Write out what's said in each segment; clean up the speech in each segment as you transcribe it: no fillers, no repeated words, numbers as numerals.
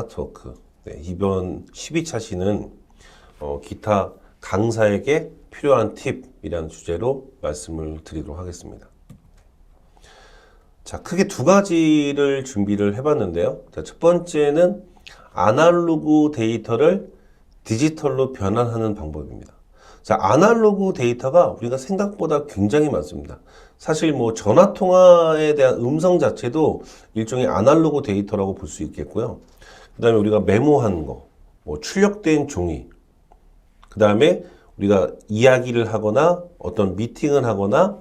토크. 네, 이번 12차 시는 기타 강사에게 필요한 팁이라는 주제로 말씀을 드리도록 하겠습니다. 자, 크게 두 가지를 준비를 해봤는데요. 자, 첫 번째는 아날로그 데이터를 디지털로 변환하는 방법입니다. 자, 아날로그 데이터가 우리가 생각보다 굉장히 많습니다. 사실 뭐 전화 통화에 대한 음성 자체도 일종의 아날로그 데이터라고 볼 수 있겠고요. 그 다음에 우리가 메모한 거, 뭐 출력된 종이, 그 다음에 우리가 이야기를 하거나 어떤 미팅을 하거나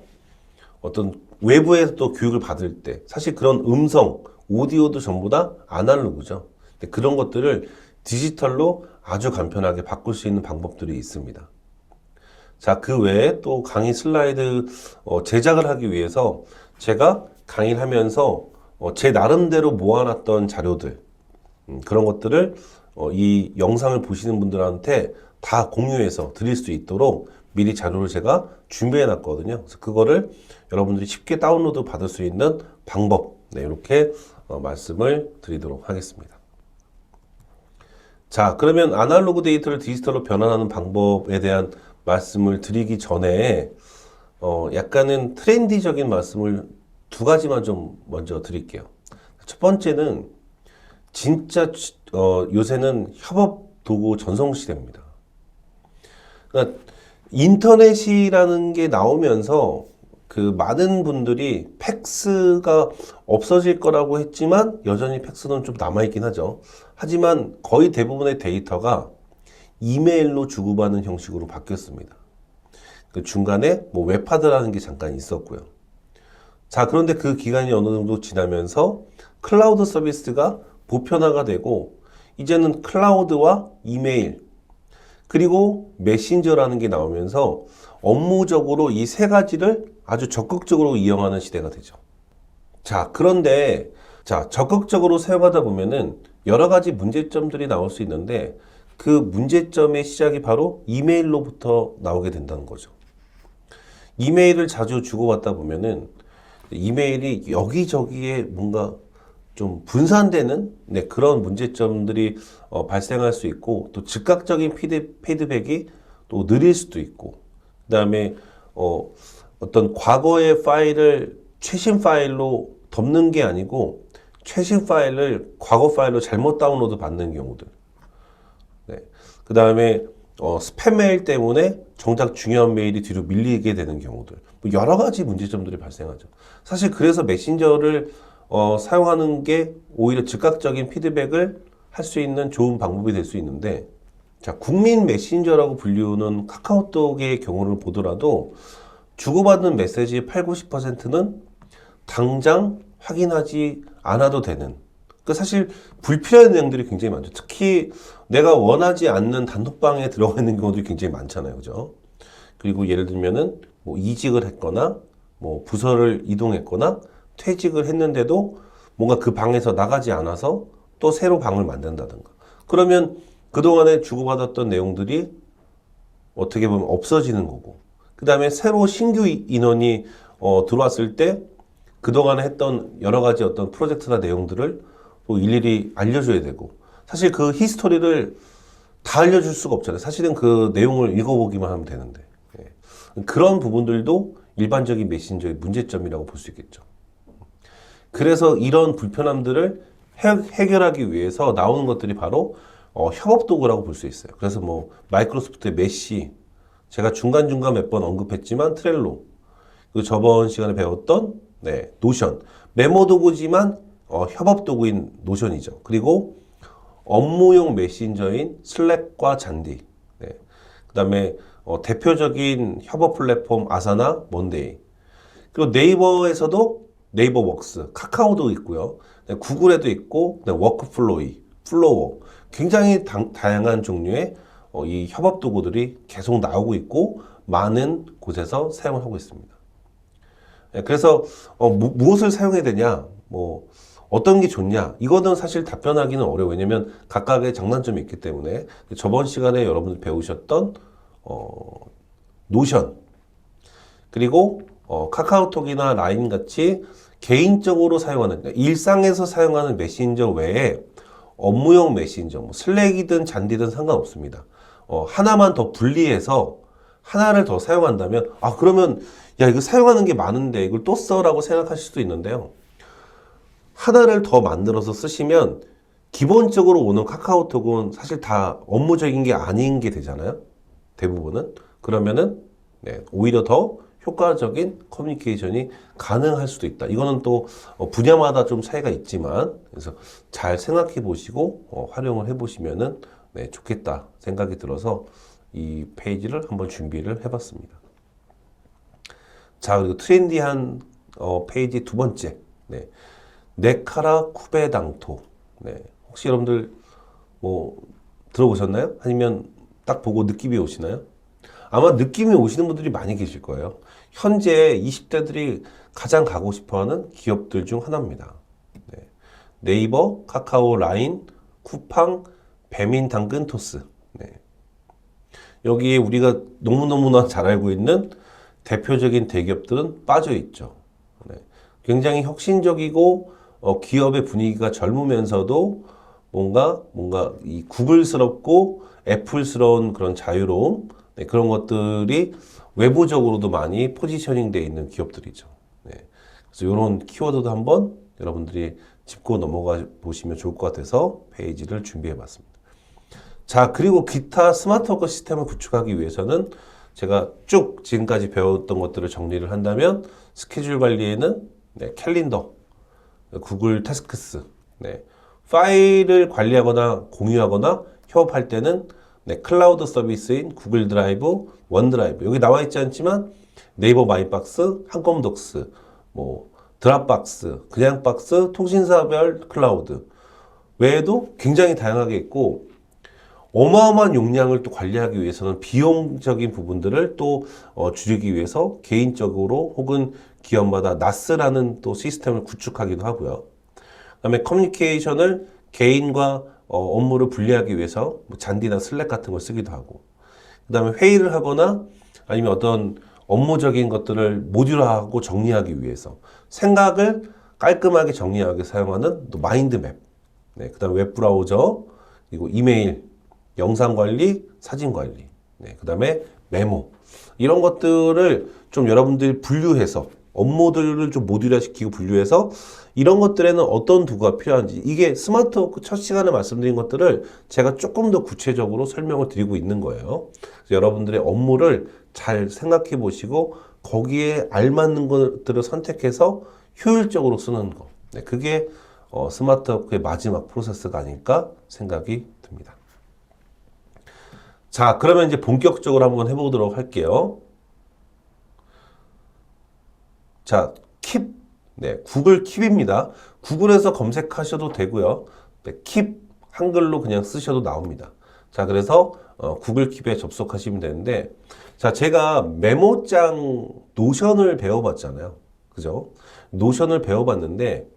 어떤 외부에서 또 교육을 받을 때 사실 그런 음성, 오디오도 전부 다 아날로그죠. 근데 그런 것들을 디지털로 아주 간편하게 바꿀 수 있는 방법들이 있습니다. 자, 그 외에 또 강의 슬라이드 제작을 하기 위해서 제가 강의를 하면서 제 나름대로 모아놨던 자료들, 그런 것들을 이 영상을 보시는 분들한테 다 공유해서 드릴 수 있도록 미리 자료를 제가 준비해 놨거든요. 그래서 그거를 여러분들이 쉽게 다운로드 받을 수 있는 방법, 네, 이렇게 말씀을 드리도록 하겠습니다. 자, 그러면 아날로그 데이터를 디지털로 변환하는 방법에 대한 말씀을 드리기 전에 약간은 트렌디적인 말씀을 두 가지만 좀 먼저 드릴게요. 첫 번째는 진짜 요새는 협업 도구 전성 시대입니다. 그러니까 인터넷이라는 게 나오면서 그 많은 분들이 팩스가 없어질 거라고 했지만 여전히 팩스는 좀 남아있긴 하죠. 하지만 거의 대부분의 데이터가 이메일로 주고받는 형식으로 바뀌었습니다. 그 중간에 뭐 웹하드라는 게 잠깐 있었고요. 자, 그런데 그 기간이 어느 정도 지나면서 클라우드 서비스가 보편화가 되고 이제는 클라우드와 이메일 그리고 메신저라는 게 나오면서 업무적으로 이 세 가지를 아주 적극적으로 이용하는 시대가 되죠. 자, 그런데 적극적으로 사용하다 보면은 여러 가지 문제점들이 나올 수 있는데 그 문제점의 시작이 바로 이메일로부터 나오게 된다는 거죠. 이메일을 자주 주고받다 보면은 이메일이 여기저기에 뭔가 좀 분산되는 그런 문제점들이 발생할 수 있고 또 즉각적인 피드백이 또 느릴 수도 있고 그 다음에 어떤 과거의 파일을 최신 파일로 덮는 게 아니고 최신 파일을 과거 파일로 잘못 다운로드 받는 경우들. 네. 그 다음에 스팸 메일 때문에 정작 중요한 메일이 뒤로 밀리게 되는 경우들. 뭐 여러 가지 문제점들이 발생하죠. 사실 그래서 메신저를 사용하는 게 오히려 즉각적인 피드백을 할 수 있는 좋은 방법이 될 수 있는데 자, 국민 메신저라고 불리우는 카카오톡의 경우를 보더라도 주고받는 메시지의 8, 90%는 당장 확인하지 않아도 되는 사실 불필요한 내용들이 굉장히 많죠. 특히 내가 원하지 않는 단톡방에 들어가 있는 경우들이 굉장히 많잖아요. 그죠? 그리고 예를 들면은 뭐 이직을 했거나 뭐 부서를 이동했거나 퇴직을 했는데도 뭔가 그 방에서 나가지 않아서 또 새로 방을 만든다든가. 그러면 그동안에 주고받았던 내용들이 어떻게 보면 없어지는 거고. 그 다음에 새로 신규 인원이 들어왔을 때 그동안에 했던 여러 가지 어떤 프로젝트나 내용들을 또 일일이 알려줘야 되고 사실 그 히스토리를 다 알려줄 수가 없잖아요. 사실은 그 내용을 읽어보기만 하면 되는데 그런 부분들도 일반적인 메신저의 문제점이라고 볼 수 있겠죠. 그래서 이런 불편함들을 해결하기 위해서 나오는 것들이 바로 협업 도구라고 볼 수 있어요. 그래서 뭐 마이크로소프트의 메시 제가 중간중간 몇 번 언급했지만 트렐로 그 저번 시간에 배웠던 노션 메모 도구지만 협업 도구인 노션이죠. 그리고 업무용 메신저인 슬랙과 잔디. 그 다음에 대표적인 협업 플랫폼 아사나, 먼데이. 그리고 네이버에서도 네이버 웍스, 카카오도 있고요. 구글에도 있고, 워크플로이, 플로워. 굉장히 다양한 종류의 이 협업 도구들이 계속 나오고 있고, 많은 곳에서 사용을 하고 있습니다. 그래서 무엇을 사용해야 되냐? 뭐 어떤 게 좋냐? 이거는 사실 답변하기는 어려워요. 왜냐면 각각의 장단점이 있기 때문에 저번 시간에 여러분들 배우셨던 노션 그리고 카카오톡이나 라인 같이 개인적으로 사용하는 일상에서 사용하는 메신저 외에 업무용 메신저, 뭐 슬랙이든 잔디든 상관없습니다. 하나만 더 분리해서 하나를 더 사용한다면, 그러면, 야, 이거 사용하는 게 많은데 이걸 또 써라고 생각하실 수도 있는데요. 하나를 더 만들어서 쓰시면 기본적으로 오는 카카오톡은 사실 다 업무적인 게 아닌 게 되잖아요. 대부분은. 그러면은, 네, 오히려 더 효과적인 커뮤니케이션이 가능할 수도 있다. 이거는 또 분야마다 좀 차이가 있지만, 그래서 잘 생각해 보시고 활용을 해 보시면은 네, 좋겠다 생각이 들어서 이 페이지를 한번 준비를 해 봤습니다. 자, 그리고 트렌디한 페이지 두 번째. 네. 네카라 쿠베당토. 네. 혹시 여러분들 뭐 들어보셨나요? 아니면 딱 보고 느낌이 오시나요? 아마 느낌이 오시는 분들이 많이 계실 거예요. 현재 20대들이 가장 가고 싶어하는 기업들 중 하나입니다. 네. 네이버, 카카오, 라인, 쿠팡, 배민, 당근, 토스. 네. 여기에 우리가 너무너무나 잘 알고 있는 대표적인 대기업들은 빠져 있죠. 네. 굉장히 혁신적이고 기업의 분위기가 젊으면서도 뭔가 이 구글스럽고 애플스러운 그런 자유로움, 네, 그런 것들이 외부적으로도 많이 포지셔닝 되어 있는 기업들이죠. 네. 그래서 이런 키워드도 한번 여러분들이 짚고 넘어가 보시면 좋을 것 같아서 페이지를 준비해 봤습니다. 자, 그리고 기타 스마트워크 시스템을 구축하기 위해서는 제가 쭉 지금까지 배웠던 것들을 정리를 한다면 스케줄 관리에는 네, 캘린더, 구글 태스크스, 네, 파일을 관리하거나 공유하거나 협업할 때는 네, 클라우드 서비스인 구글 드라이브, 원드라이브 여기 나와 있지 않지만 네이버 마이박스, 한컴독스, 뭐 드랍박스, 그냥 박스, 통신사별 클라우드 외에도 굉장히 다양하게 있고 어마어마한 용량을 또 관리하기 위해서는 비용적인 부분들을 또 줄이기 위해서 개인적으로 혹은 기업마다 나스라는 또 시스템을 구축하기도 하고요. 그다음에 커뮤니케이션을 개인과 업무를 분리하기 위해서 뭐 잔디나 슬랙 같은 걸 쓰기도 하고, 그다음에 회의를 하거나 아니면 어떤 업무적인 것들을 모듈화하고 정리하기 위해서 생각을 깔끔하게 정리하게 사용하는 또 마인드맵, 네, 그다음에 웹브라우저, 그리고 이메일, 영상 관리, 사진 관리, 네, 그다음에 메모 이런 것들을 좀 여러분들이 분류해서 업무들을 좀 모듈화시키고 분류해서 이런 것들에는 어떤 도구가 필요한지 이게 스마트워크 첫 시간에 말씀드린 것들을 제가 조금 더 구체적으로 설명을 드리고 있는 거예요. 그래서 여러분들의 업무를 잘 생각해 보시고 거기에 알맞는 것들을 선택해서 효율적으로 쓰는 거. 네, 그게 스마트워크의 마지막 프로세스가 아닐까 생각이 듭니다. 자, 그러면 이제 본격적으로 한번 해보도록 할게요. 자, 킵. 네, 구글 킵입니다. 구글에서 검색하셔도 되고요. 네, 킵 한글로 그냥 쓰셔도 나옵니다. 자, 그래서 구글 킵에 접속하시면 되는데, 자, 제가 메모장 노션을 배워봤잖아요. 그죠? 노션을 배워봤는데,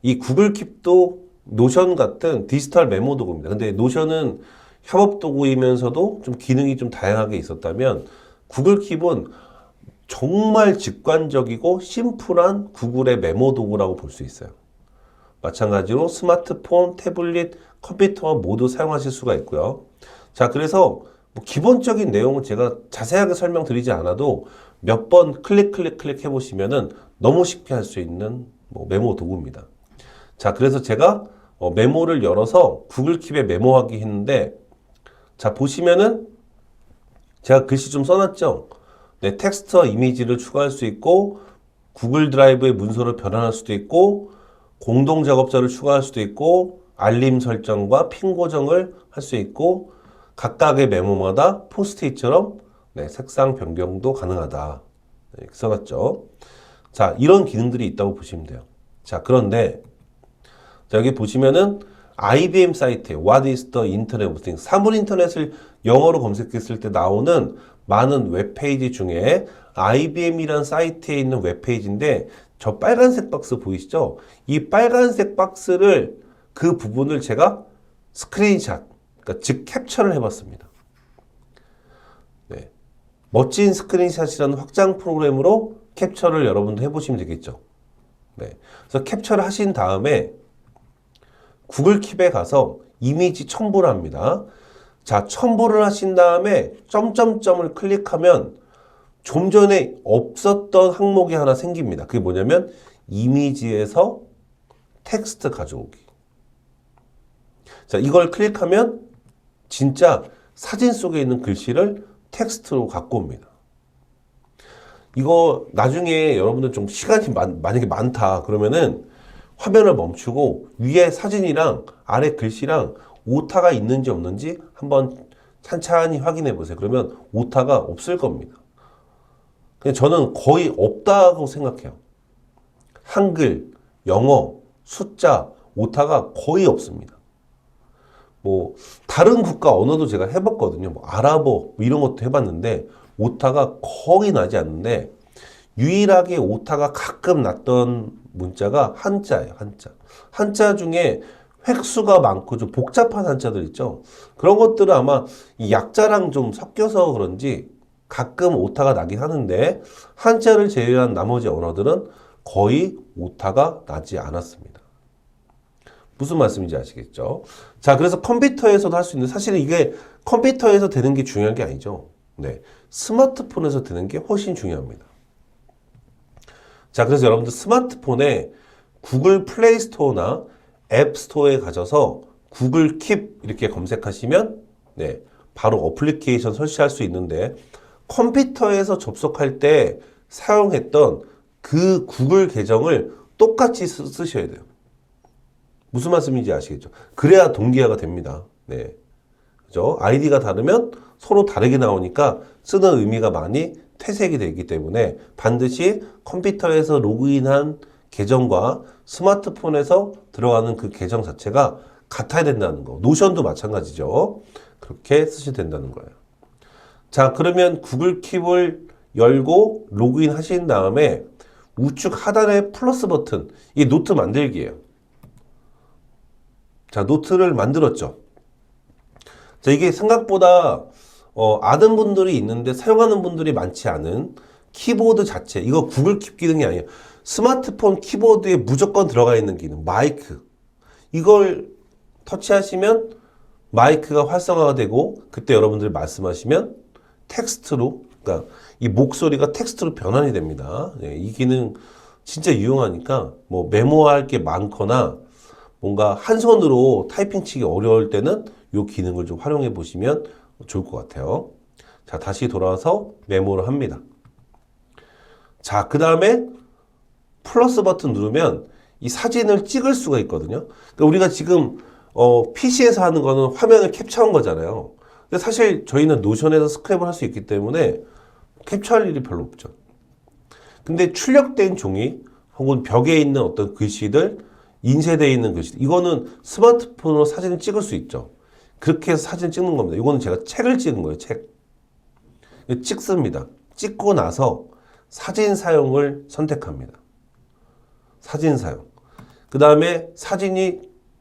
이 구글 킵도 노션 같은 디지털 메모 도구입니다. 근데 노션은 협업 도구이면서도 좀 기능이 좀 다양하게 있었다면, 구글 킵은 정말 직관적이고 심플한 구글의 메모 도구라고 볼 수 있어요. 마찬가지로 스마트폰, 태블릿, 컴퓨터 모두 사용하실 수가 있고요. 자, 그래서 뭐 기본적인 내용은 제가 자세하게 설명드리지 않아도 몇 번 클릭 해보시면은 너무 쉽게 할 수 있는 뭐 메모 도구입니다. 자, 그래서 제가 메모를 열어서 구글 킵에 메모하기 했는데, 자, 보시면은 제가 글씨 좀 써놨죠? 네, 텍스트와 이미지를 추가할 수 있고 구글 드라이브의 문서로 변환할 수도 있고 공동 작업자를 추가할 수도 있고 알림 설정과 핀 고정을 할 수 있고 각각의 메모마다 포스트잇처럼 네, 색상 변경도 가능하다. 네, 써놨죠. 자, 이런 기능들이 있다고 보시면 돼요. 자, 그런데 자, 여기 보시면은 IBM 사이트에 What is the Internet of Things? 사물 인터넷을 영어로 검색했을 때 나오는 많은 웹페이지 중에 IBM이라는 사이트에 있는 웹페이지인데 저 빨간색 박스 보이시죠? 이 빨간색 박스를 그 부분을 제가 스크린샷, 그러니까 즉 캡처를 해봤습니다. 네. 멋진 스크린샷이라는 확장 프로그램으로 캡처를 여러분도 해보시면 되겠죠. 네. 그래서 캡처를 하신 다음에 구글 킵에 가서 이미지 첨부를 합니다. 자, 첨부를 하신 다음에 점점점을 클릭하면 좀 전에 없었던 항목이 하나 생깁니다. 그게 뭐냐면 이미지에서 텍스트 가져오기. 자, 이걸 클릭하면 진짜 사진 속에 있는 글씨를 텍스트로 갖고 옵니다. 이거 나중에 여러분들 좀 시간이 만약에 많다 그러면은 화면을 멈추고 위에 사진이랑 아래 글씨랑 오타가 있는지 없는지 한번 찬찬히 확인해 보세요. 그러면 오타가 없을 겁니다. 그냥 저는 거의 없다고 생각해요. 한글, 영어, 숫자, 오타가 거의 없습니다. 뭐 다른 국가 언어도 제가 해봤거든요. 뭐 아랍어 뭐 이런 것도 해봤는데 오타가 거의 나지 않는데 유일하게 오타가 가끔 났던 문자가 한자예요. 한자. 한자 중에 획수가 많고 좀 복잡한 한자들 있죠. 그런 것들은 아마 이 약자랑 좀 섞여서 그런지 가끔 오타가 나긴 하는데 한자를 제외한 나머지 언어들은 거의 오타가 나지 않았습니다. 무슨 말씀인지 아시겠죠? 자, 그래서 컴퓨터에서도 할 수 있는, 사실은 이게 컴퓨터에서 되는 게 중요한 게 아니죠. 네. 스마트폰에서 되는 게 훨씬 중요합니다. 자, 그래서 여러분들 스마트폰에 구글 플레이 스토어나 앱 스토어에 가셔서 구글 킵 이렇게 검색하시면 네, 바로 어플리케이션 설치할 수 있는데 컴퓨터에서 접속할 때 사용했던 그 구글 계정을 똑같이 쓰셔야 돼요. 무슨 말씀인지 아시겠죠? 그래야 동기화가 됩니다. 네. 그죠? 아이디가 다르면 서로 다르게 나오니까 쓰는 의미가 많이 퇴색이 되기 때문에 반드시 컴퓨터에서 로그인한 계정과 스마트폰에서 들어가는 그 계정 자체가 같아야 된다는 거. 노션도 마찬가지죠. 그렇게 쓰셔야 된다는 거예요. 자, 그러면 구글 킵을 열고 로그인 하신 다음에 우측 하단에 플러스 버튼, 이 노트 만들기예요. 자, 노트를 만들었죠. 자, 이게 생각보다 아는 분들이 있는데 사용하는 분들이 많지 않은 키보드 자체. 이거 구글 킵 기능이 아니에요. 스마트폰 키보드에 무조건 들어가 있는 기능, 마이크. 이걸 터치하시면 마이크가 활성화가 되고 그때 여러분들이 말씀하시면 텍스트로, 그러니까 이 목소리가 텍스트로 변환이 됩니다. 네, 이 기능 진짜 유용하니까 뭐 메모할 게 많거나 뭔가 한 손으로 타이핑 치기 어려울 때는 이 기능을 좀 활용해 보시면 좋을 것 같아요. 자, 다시 돌아와서 메모를 합니다. 자, 그 다음에 플러스 버튼 누르면 이 사진을 찍을 수가 있거든요. 그러니까 우리가 지금 PC에서 하는 거는 화면을 캡처한 거잖아요. 근데 사실 저희는 노션에서 스크랩을 할 수 있기 때문에 캡처할 일이 별로 없죠. 근데 출력된 종이 혹은 벽에 있는 어떤 글씨들, 인쇄되어 있는 글씨들, 이거는 스마트폰으로 사진을 찍을 수 있죠. 그렇게 해서 사진 찍는 겁니다. 이거는 제가 책을 찍은 거예요. 책. 찍습니다. 찍고 나서 사진 사용을 선택합니다. 사진 사용. 그 다음에 사진이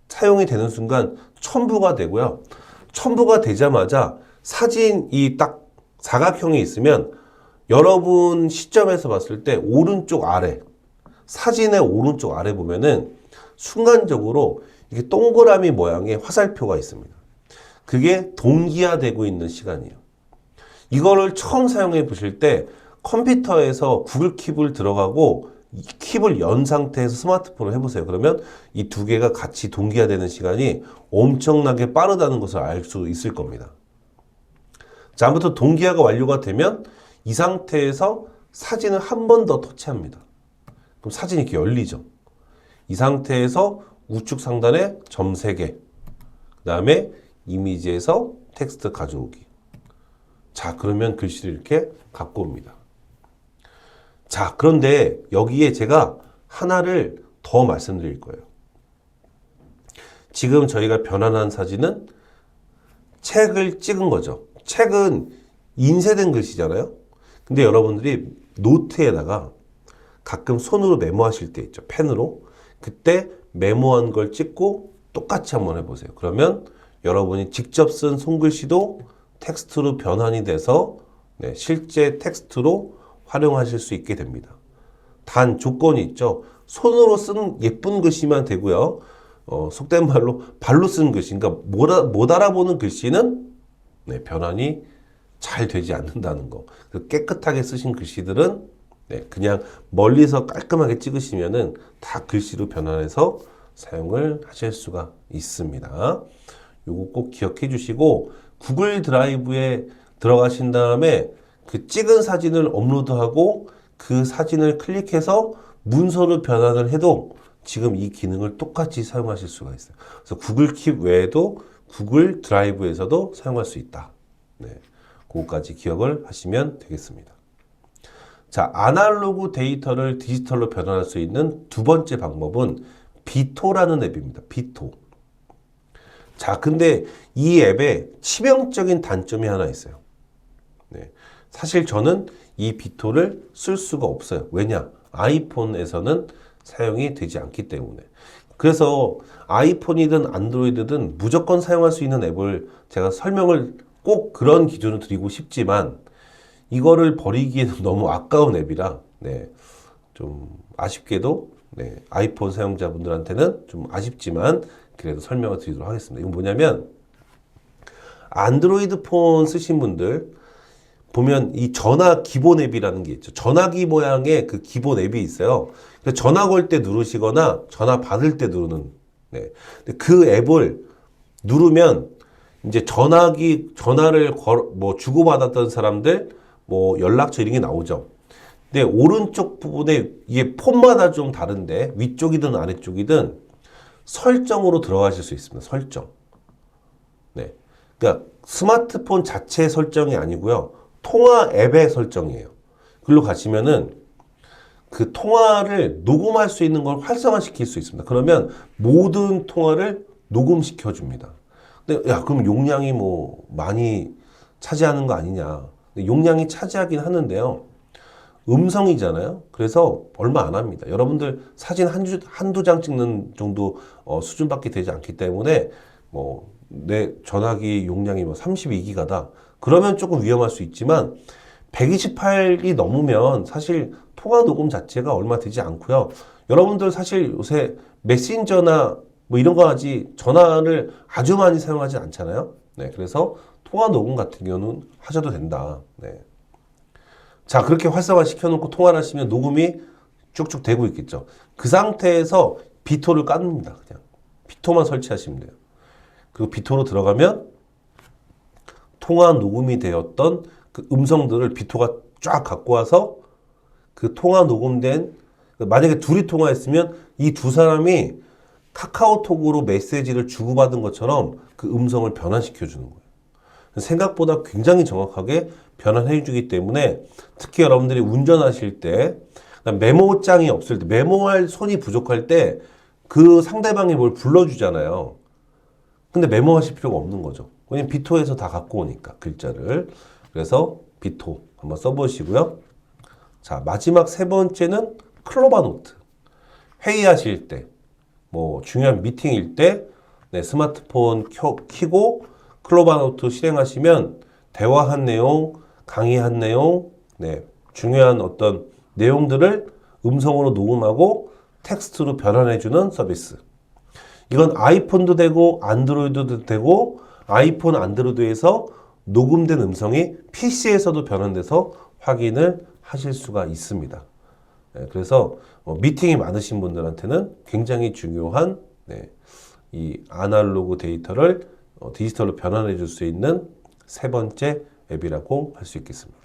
사용이 되는 순간 첨부가 되고요. 첨부가 되자마자 사진이 딱 사각형이 있으면 여러분 시점에서 봤을 때 오른쪽 아래, 사진의 오른쪽 아래 보면은 순간적으로 이게 동그라미 모양의 화살표가 있습니다. 그게 동기화되고 있는 시간이에요. 이거를 처음 사용해 보실 때 컴퓨터에서 구글 킵을 들어가고 이 킵을 연 상태에서 스마트폰을 해보세요. 그러면 이 두 개가 같이 동기화되는 시간이 엄청나게 빠르다는 것을 알 수 있을 겁니다. 자, 아무튼 동기화가 완료가 되면 이 상태에서 사진을 한 번 더 터치합니다. 그럼 사진이 이렇게 열리죠. 이 상태에서 우측 상단에 점 3개, 그 다음에 이미지에서 텍스트 가져오기. 자, 그러면 글씨를 이렇게 갖고 옵니다. 자, 그런데 여기에 제가 하나를 더 말씀드릴 거예요. 지금 저희가 변환한 사진은 책을 찍은 거죠. 책은 인쇄된 글씨잖아요. 근데 여러분들이 노트에다가 가끔 손으로 메모하실 때 있죠. 펜으로. 그때 메모한 걸 찍고 똑같이 한번 해보세요. 그러면 여러분이 직접 쓴 손글씨도 텍스트로 변환이 돼서 네, 실제 텍스트로 활용하실 수 있게 됩니다. 단 조건이 있죠. 손으로 쓴 예쁜 글씨만 되고요. 속된 말로 발로 쓴 글씨, 그러니까 못 알아보는 글씨는 네, 변환이 잘 되지 않는다는 거. 깨끗하게 쓰신 글씨들은 네, 그냥 멀리서 깔끔하게 찍으시면은 다 글씨로 변환해서 사용을 하실 수가 있습니다. 요거 꼭 기억해 주시고 구글 드라이브에 들어가신 다음에 그 찍은 사진을 업로드하고 그 사진을 클릭해서 문서로 변환을 해도 지금 이 기능을 똑같이 사용하실 수가 있어요. 그래서 구글 킵 외에도 구글 드라이브에서도 사용할 수 있다. 네, 그거까지 기억을 하시면 되겠습니다. 자, 아날로그 데이터를 디지털로 변환할 수 있는 두 번째 방법은 비토라는 앱입니다. 비토. 자, 근데 이 앱에 치명적인 단점이 하나 있어요. 네, 사실 저는 이 비토를 쓸 수가 없어요. 왜냐? 아이폰에서는 사용이 되지 않기 때문에. 그래서 아이폰이든 안드로이드든 무조건 사용할 수 있는 앱을 제가 설명을 꼭 그런 기준을 드리고 싶지만 이거를 버리기에는 너무 아까운 앱이라 네, 좀 아쉽게도 네, 아이폰 사용자분들한테는 좀 아쉽지만 그래도 설명을 드리도록 하겠습니다. 이건 뭐냐면 안드로이드 폰 쓰신 분들 보면 이 전화 기본 앱이라는 게 있죠. 전화기 모양의 그 기본 앱이 있어요. 전화 걸 때 누르시거나 전화 받을 때 누르는. 네. 근데 그 앱을 누르면 이제 전화를 주고받았던 사람들 뭐 연락처 이런 게 나오죠. 근데 오른쪽 부분에 이게 폰마다 좀 다른데 위쪽이든 아래쪽이든 설정으로 들어가실 수 있습니다. 설정. 네. 그러니까 스마트폰 자체 설정이 아니고요. 통화 앱의 설정이에요. 글로 가시면은 그 통화를 녹음할 수 있는 걸 활성화시킬 수 있습니다. 그러면 모든 통화를 녹음시켜 줍니다. 근데 야, 그럼 용량이 뭐 많이 차지하는 거 아니냐? 용량이 차지하긴 하는데요. 음성이잖아요. 그래서 얼마 안 합니다. 여러분들 사진 한두 장 찍는 정도 수준밖에 되지 않기 때문에 뭐 내 전화기 용량이 뭐 32기가다. 그러면 조금 위험할 수 있지만 128이 넘으면 사실 통화 녹음 자체가 얼마 되지 않고요. 여러분들 사실 요새 메신저나 뭐 이런 거 하지 전화를 아주 많이 사용하지 않잖아요. 네, 그래서 통화 녹음 같은 경우는 하셔도 된다. 네. 자, 그렇게 활성화 시켜놓고 통화를 하시면 녹음이 쭉쭉 되고 있겠죠. 그 상태에서 비토를 깝니다. 그냥 비토만 설치하시면 돼요. 그리고 비토로 들어가면 통화 녹음이 되었던 그 음성들을 비토가 쫙 갖고 와서 그 통화 녹음된 만약에 둘이 통화했으면 이 두 사람이 카카오톡으로 메시지를 주고받은 것처럼 그 음성을 변환시켜 주는 거예요. 생각보다 굉장히 정확하게 변환해 주기 때문에 특히 여러분들이 운전하실 때 메모장이 없을 때 메모할 손이 부족할 때 그 상대방이 뭘 불러주잖아요. 근데 메모하실 필요가 없는 거죠. 왜냐면 비토에서 다 갖고 오니까 글자를. 그래서 비토 한번 써보시고요. 자, 마지막 세 번째는 클로바노트. 회의하실 때, 뭐 중요한 미팅일 때 네, 스마트폰 켜고 클로바노트 실행하시면 대화한 내용, 강의한 내용, 네, 중요한 어떤 내용들을 음성으로 녹음하고 텍스트로 변환해주는 서비스. 이건 아이폰도 되고 안드로이드도 되고 아이폰, 안드로이드에서 녹음된 음성이 PC에서도 변환돼서 확인을 하실 수가 있습니다. 네, 그래서 미팅이 많으신 분들한테는 굉장히 중요한 네, 이 아날로그 데이터를 디지털로 변환해 줄 수 있는 세 번째 앱이라고 할 수 있겠습니다.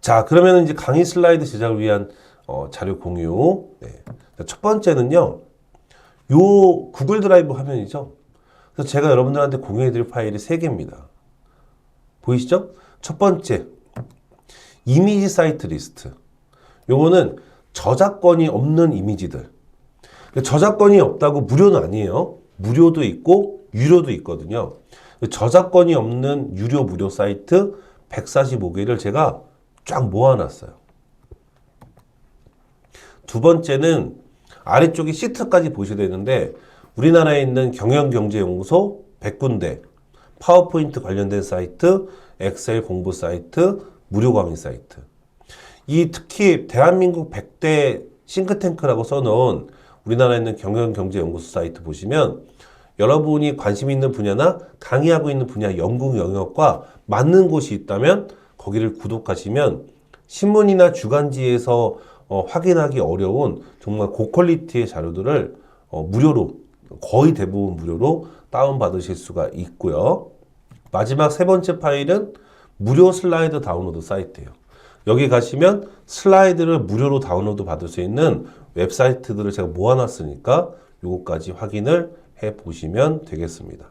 자, 그러면 이제 강의 슬라이드 제작을 위한 자료 공유. 네. 첫 번째는요, 요 구글 드라이브 화면이죠. 그래서 제가 여러분들한테 공유해 드릴 파일이 세 개입니다. 보이시죠? 첫 번째, 이미지 사이트 리스트. 요거는 저작권이 없는 이미지들. 저작권이 없다고 무료는 아니에요. 무료도 있고 유료도 있거든요. 저작권이 없는 유료 무료 사이트 145개를 제가 쫙 모아놨어요. 두 번째는 아래쪽에 시트까지 보셔야 되는데 우리나라에 있는 경영경제연구소 100군데, 파워포인트 관련된 사이트, 엑셀 공부 사이트, 무료 강의 사이트. 이 특히 대한민국 100대 싱크탱크라고 써놓은 우리나라에 있는 경영경제연구소 사이트 보시면 여러분이 관심 있는 분야나 강의하고 있는 분야 연구 영역과 맞는 곳이 있다면 거기를 구독하시면 신문이나 주간지에서 확인하기 어려운 정말 고퀄리티의 자료들을 무료로, 거의 대부분 무료로 다운받으실 수가 있고요. 마지막 세 번째 파일은 무료 슬라이드 다운로드 사이트예요. 여기 가시면 슬라이드를 무료로 다운로드 받을 수 있는 웹사이트들을 제가 모아놨으니까 요거까지 확인을 해 보시면 되겠습니다.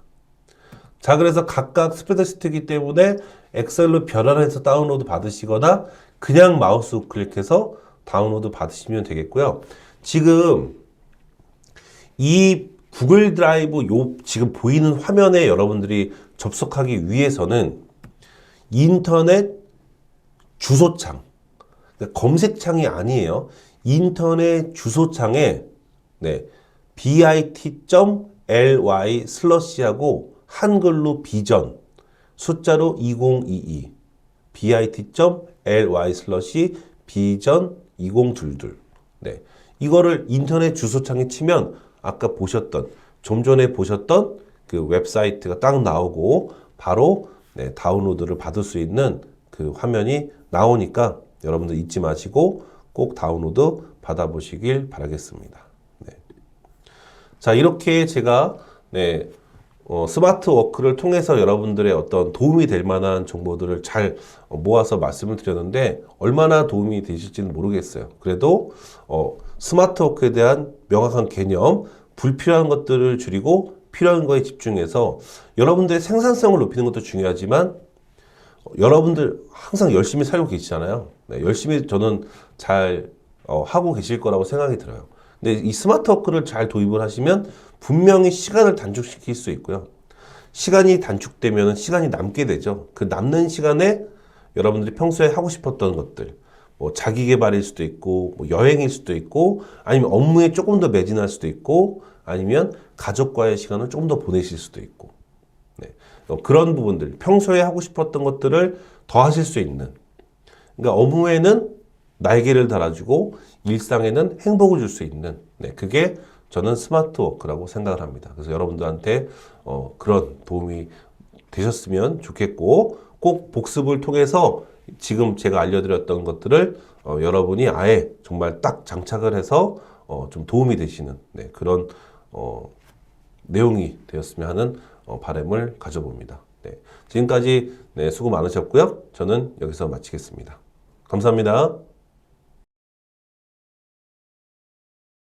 자, 그래서 각각 스프레드시트이기 때문에 엑셀로 변환해서 다운로드 받으시거나 그냥 마우스 클릭해서 다운로드 받으시면 되겠고요. 지금 이 구글 드라이브 지금 보이는 화면에 여러분들이 접속하기 위해서는 인터넷 주소창, 그러니까 검색창이 아니에요. 인터넷 주소창에 bit.ly/하고 한글로 비전, 숫자로 2022, bit.ly/비전 2022. 이거를 인터넷 주소창에 치면 아까 보셨던, 좀 전에 보셨던 그 웹사이트가 딱 나오고 바로 다운로드를 받을 수 있는 그 화면이 나오니까 여러분들 잊지 마시고 꼭 다운로드 받아보시길 바라겠습니다. 자, 이렇게 제가 스마트 워크를 통해서 여러분들의 어떤 도움이 될 만한 정보들을 잘 모아서 말씀을 드렸는데 얼마나 도움이 되실지는 모르겠어요. 그래도 스마트 워크에 대한 명확한 개념, 불필요한 것들을 줄이고 필요한 거에 집중해서 여러분들의 생산성을 높이는 것도 중요하지만 여러분들 항상 열심히 살고 계시잖아요. 열심히 저는 잘 하고 계실 거라고 생각이 들어요. 근데 이 스마트 워크를 잘 도입을 하시면 분명히 시간을 단축시킬 수 있고요. 시간이 단축되면 시간이 남게 되죠. 그 남는 시간에 여러분들이 평소에 하고 싶었던 것들, 뭐 자기 개발일 수도 있고, 뭐 여행일 수도 있고, 아니면 업무에 조금 더 매진할 수도 있고, 아니면 가족과의 시간을 조금 더 보내실 수도 있고, 그런 부분들, 평소에 하고 싶었던 것들을 더 하실 수 있는, 그러니까 업무에는 날개를 달아주고 일상에는 행복을 줄 수 있는, 그게 저는 스마트 워크라고 생각을 합니다. 그래서 여러분들한테 그런 도움이 되셨으면 좋겠고, 꼭 복습을 통해서 지금 제가 알려드렸던 것들을 여러분이 아예 정말 딱 장착을 해서 좀 도움이 되시는 그런 내용이 되었으면 하는 바람을 가져봅니다. 지금까지 수고 많으셨고요. 저는 여기서 마치겠습니다. 감사합니다.